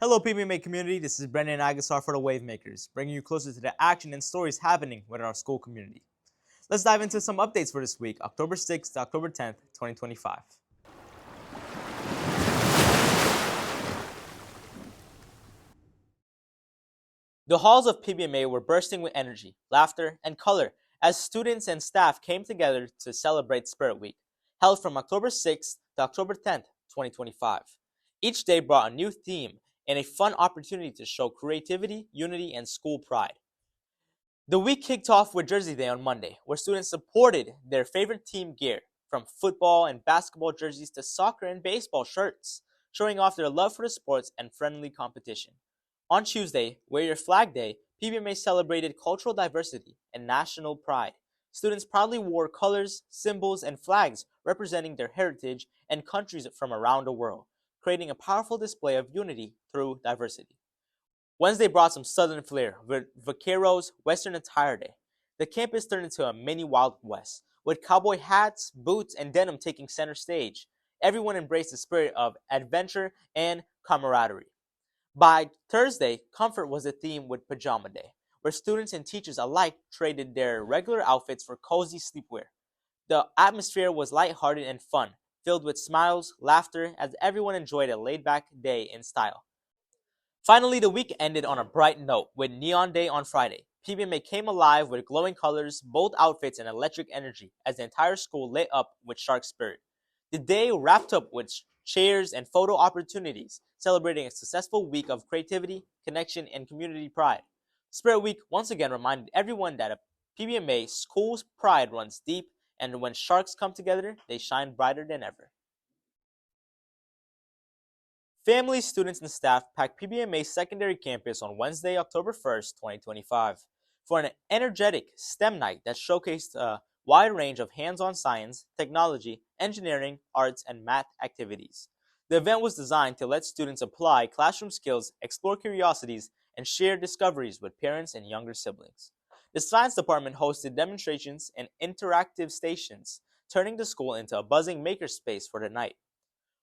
Hello, PBMA community. This is Brendan Agasar for the Wavemakers, bringing you closer to the action and stories happening within our school community. Let's dive into some updates for this week, October 6th to October 10th, 2025. The halls of PBMA were bursting with energy, laughter, and color as students and staff came together to celebrate Spirit Week, held from October 6th to October 10th, 2025. Each day brought a new theme and a fun opportunity to show creativity, unity, and school pride. The week kicked off with Jersey Day on Monday, where students supported their favorite team gear, from football and basketball jerseys to soccer and baseball shirts, showing off their love for the sports and friendly competition. On Tuesday, Wear Your Flag Day, PBMA celebrated cultural diversity and national pride. Students proudly wore colors, symbols, and flags representing their heritage and countries from around the world, creating a powerful display of unity through diversity. Wednesday brought some southern flair with Vaqueros Western Attire Day. The campus turned into a mini Wild West, with cowboy hats, boots, and denim taking center stage. Everyone embraced the spirit of adventure and camaraderie. By Thursday, comfort was the theme with Pajama Day, where students and teachers alike traded their regular outfits for cozy sleepwear. The atmosphere was lighthearted and fun, filled with smiles, laughter, as everyone enjoyed a laid-back day in style. Finally, the week ended on a bright note with Neon Day on Friday. PBMA came alive with glowing colors, bold outfits, and electric energy as the entire school lit up with shark spirit. The day wrapped up with cheers and photo opportunities, celebrating a successful week of creativity, connection, and community pride. Spirit Week once again reminded everyone that a PBMA school's pride runs deep, and when sharks come together, they shine brighter than ever. Families, students, and staff packed PBMA's secondary campus on Wednesday, October 1st, 2025, for an energetic STEM night that showcased a wide range of hands-on science, technology, engineering, arts, and math activities. The event was designed to let students apply classroom skills, explore curiosities, and share discoveries with parents and younger siblings. The science department hosted demonstrations and interactive stations, turning the school into a buzzing makerspace for the night.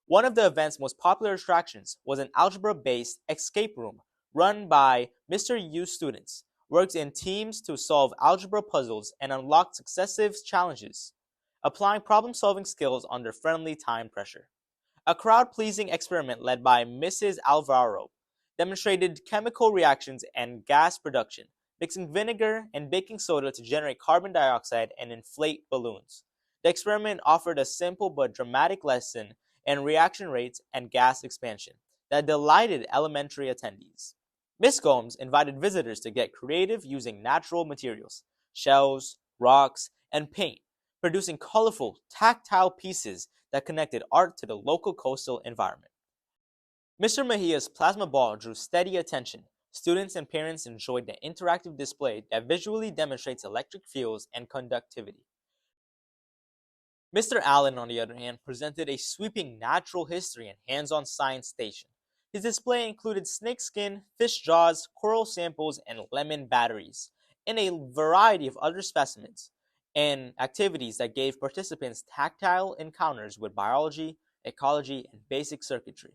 One of the event's most popular attractions was an algebra-based escape room run by Mr. U students, worked in teams to solve algebra puzzles and unlock successive challenges, applying problem-solving skills under friendly time pressure. A crowd-pleasing experiment led by Mrs. Alvaro demonstrated chemical reactions and gas production, mixing vinegar and baking soda to generate carbon dioxide and inflate balloons. The experiment offered a simple but dramatic lesson and reaction rates and gas expansion that delighted elementary attendees. Miss Gomes invited visitors to get creative using natural materials, shells, rocks, and paint, producing colorful, tactile pieces that connected art to the local coastal environment. Mr. Mejia's plasma ball drew steady attention. Students and parents enjoyed the interactive display that visually demonstrates electric fields and conductivity. Mr. Allen, on the other hand, presented a sweeping natural history and hands-on science station. His display included snake skin, fish jaws, coral samples, and lemon batteries, and a variety of other specimens and activities that gave participants tactile encounters with biology, ecology, and basic circuitry.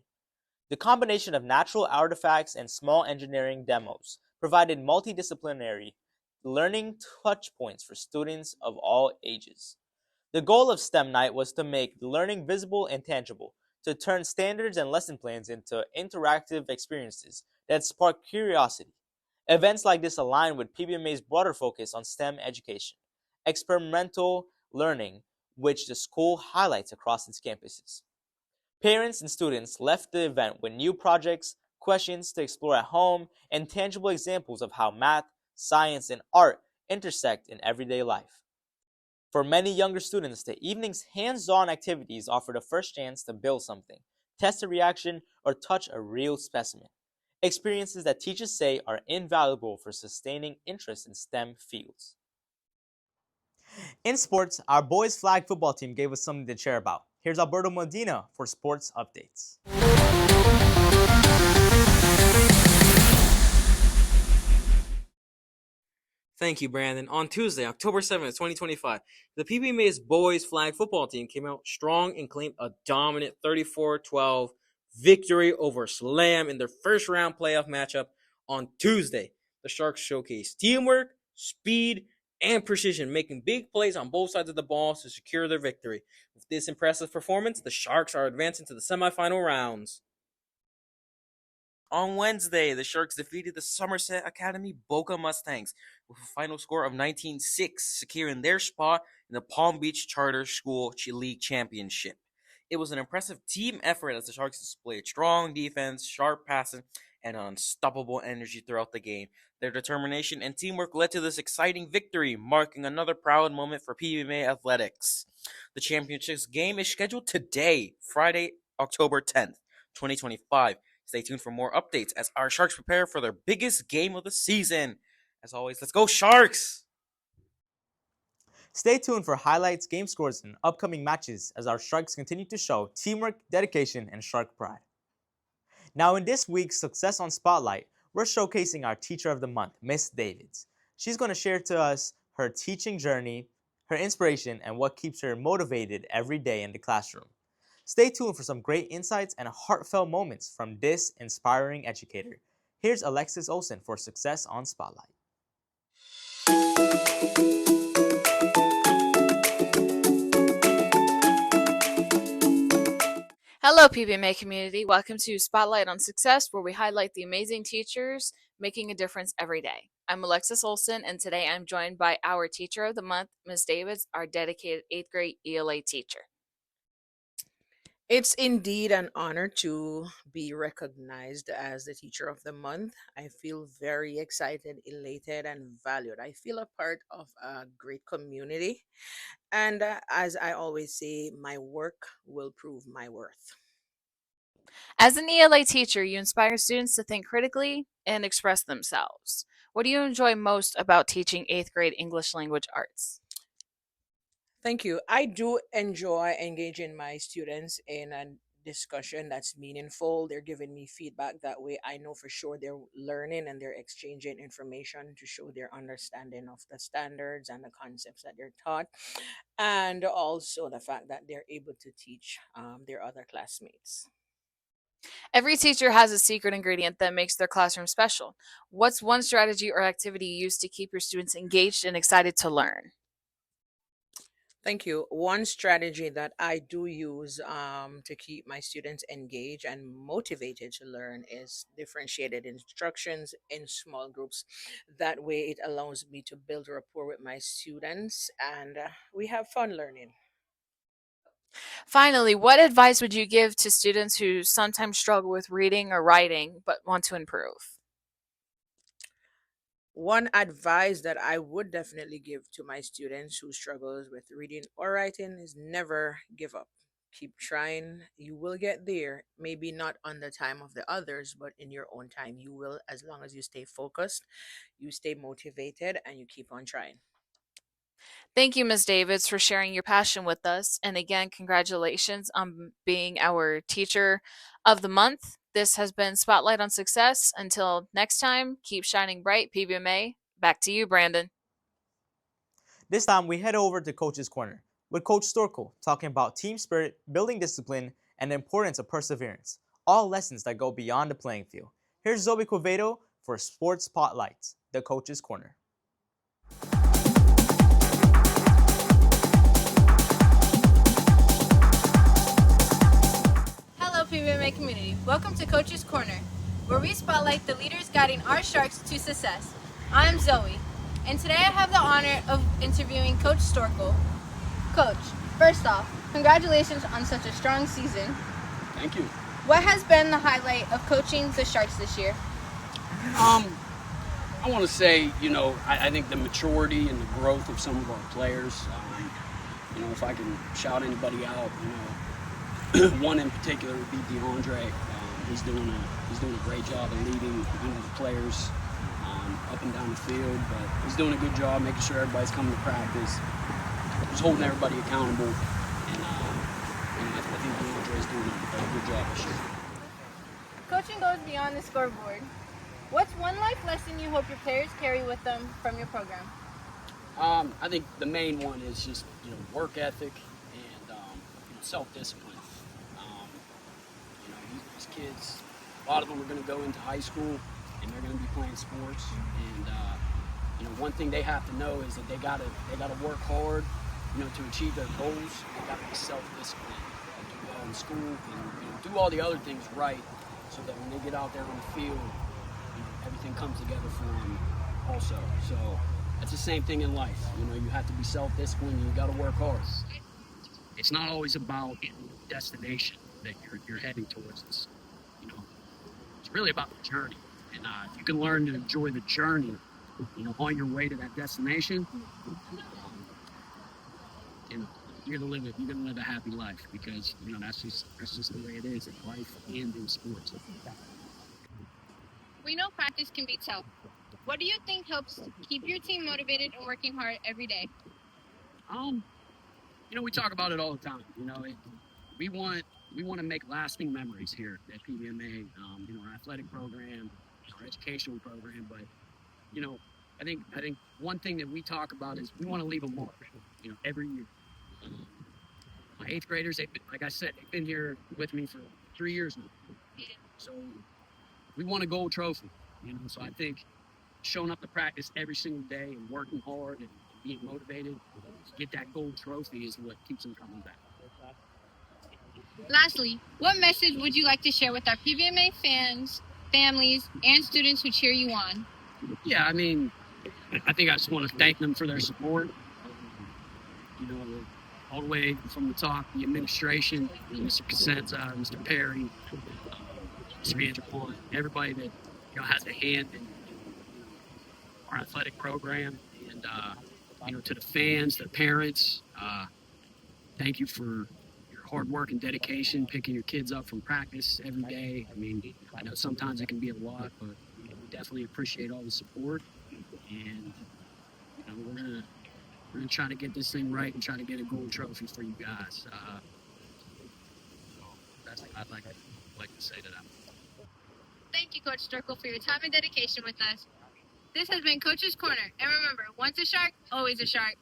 The combination of natural artifacts and small engineering demos provided multidisciplinary learning touchpoints for students of all ages. The goal of STEM Night was to make learning visible and tangible, to turn standards and lesson plans into interactive experiences that spark curiosity. Events like this align with PBMA's broader focus on STEM education, experimental learning, which the school highlights across its campuses. Parents and students left the event with new projects, questions to explore at home, and tangible examples of how math, science, and art intersect in everyday life. For many younger students, the evening's hands-on activities offer the first chance to build something, test a reaction, or touch a real specimen. Experiences that teachers say are invaluable for sustaining interest in STEM fields. In sports, our boys flag football team gave us something to cheer about. Here's Alberto Medina for sports updates. Thank you, Brandon. On Tuesday, October 7th, 2025, the PBMA's boys flag football team came out strong and claimed a dominant 34-12 victory over Slam in their first round playoff matchup on Tuesday. The Sharks showcased teamwork, speed, and precision, making big plays on both sides of the ball to secure their victory. With this impressive performance, the Sharks are advancing to the semifinal rounds. On Wednesday, the Sharks defeated the Somerset Academy Boca Mustangs with a final score of 19-6, securing their spot in the Palm Beach Charter School League Championship. It was an impressive team effort as the Sharks displayed strong defense, sharp passing, and unstoppable energy throughout the game. Their determination and teamwork led to this exciting victory, marking another proud moment for PBMA athletics. The championships game is scheduled today, Friday, October 10th, 2025. Stay tuned for more updates as our Sharks prepare for their biggest game of the season. As always, let's go Sharks! Stay tuned for highlights, game scores, and upcoming matches as our Sharks continue to show teamwork, dedication, and Shark pride. Now, in this week's Success on Spotlight, we're showcasing our Teacher of the Month, Miss Davids. She's going to share to us her teaching journey, her inspiration, and what keeps her motivated every day in the classroom. Stay tuned for some great insights and heartfelt moments from this inspiring educator. Here's Alexis Olsen for Success on Spotlight. Hello, PBMA community. Welcome to Spotlight on Success, where we highlight the amazing teachers making a difference every day. I'm Alexis Olsen, and today I'm joined by our Teacher of the Month, Ms. Davids, our dedicated 8th grade ELA teacher. It's indeed an honor to be recognized as the Teacher of the Month. I feel very excited, elated, and valued. I feel a part of a great community. And as I always say, my work will prove my worth. As an ELA teacher, you inspire students to think critically and express themselves. What do you enjoy most about teaching 8th grade English language arts? Thank you. I do enjoy engaging my students in a discussion that's meaningful. They're giving me feedback that way. I know for sure they're learning and they're exchanging information to show their understanding of the standards and the concepts that they're taught. And also the fact that they're able to teach their other classmates. Every teacher has a secret ingredient that makes their classroom special. What's one strategy or activity you use to keep your students engaged and excited to learn? Thank you. One strategy that I do use to keep my students engaged and motivated to learn is differentiated instructions in small groups. That way, it allows me to build rapport with my students and we have fun learning. Finally, what advice would you give to students who sometimes struggle with reading or writing but want to improve? One advice that I would definitely give to my students who struggles with reading or writing is never give up. Keep trying. You will get there. Maybe not on the time of the others, but in your own time. You will, as long as you stay focused, you stay motivated, and you keep on trying. Thank you, Ms. Davids, for sharing your passion with us. And again, congratulations on being our Teacher of the Month. This has been Spotlight on Success. Until next time, keep shining bright, PBMA. Back to you, Brandon. This time, we head over to Coach's Corner with Coach Storkel talking about team spirit, building discipline, and the importance of perseverance. All lessons that go beyond the playing field. Here's Zoe Quevedo for Sports Spotlights, the Coach's Corner. Hello, PBMA community. Welcome to Coach's Corner, where we spotlight the leaders guiding our Sharks to success. I'm Zoe, and today I have the honor of interviewing Coach Storkel. Coach, first off, congratulations on such a strong season. Thank you. What has been the highlight of coaching the Sharks this year? I want to say, I think the maturity and the growth of some of our players. If I can shout anybody out, one in particular would be DeAndre. He's doing a great job of leading the players up and down the field, but he's doing a good job making sure everybody's coming to practice, just holding everybody accountable, and I think DeAndre is doing a good job this year. Coaching goes beyond the scoreboard. What's one life lesson you hope your players carry with them from your program? I think the main one is just work ethic and self-discipline. These kids, a lot of them are going to go into high school and they're going to be playing sports. And one thing they have to know is that they gotta work hard, to achieve their goals. They gotta be self-disciplined, do well in school, and do all the other things right, so that when they get out there on the field, everything comes together for them. Also, so that's the same thing in life. You have to be self-disciplined. And you got to work hard. It's not always about the destination that you're heading towards. It's really about the journey. And if you can learn to enjoy the journey, on your way to that destination, you're gonna live a happy life, because that's just the way it is in life and in sports. We know practice can be tough. What do you think helps keep your team motivated and working hard every day? We talk about it all the time. We want to make lasting memories here at PBMA. Our athletic program, our educational program, but I think one thing that we talk about is we want to leave a mark. Every year. My eighth graders, like I said, they've been here with me for 3 years now. So we want a gold trophy. So I think showing up to practice every single day and working hard and being motivated to get that gold trophy is what keeps them coming back. Lastly, what message would you like to share with our PBMA fans, families, and students who cheer you on? Yeah, I think I just want to thank them for their support. All the way from the top, the administration, Mr. Cosenza, Mr. Perry, Mr. Andrew, everybody that has a hand in our athletic program, and to the fans, the parents. Thank you for your hard work and dedication, picking your kids up from practice every day. I know sometimes it can be a lot, but we definitely appreciate all the support, and we're gonna try to get this thing right and try to get a gold trophy for you guys. So that's what I'd like to say to them. Thank you, Coach Sturkle, for your time and dedication with us. This has been Coach's Corner, and remember, once a shark, always a shark.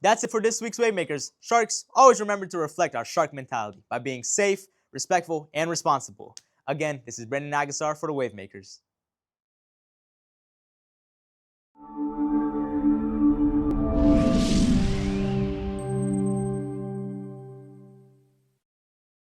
That's it for this week's Wavemakers. Sharks, always remember to reflect our shark mentality by being safe, respectful, and responsible. Again, this is Brendan Agasar for the Wavemakers.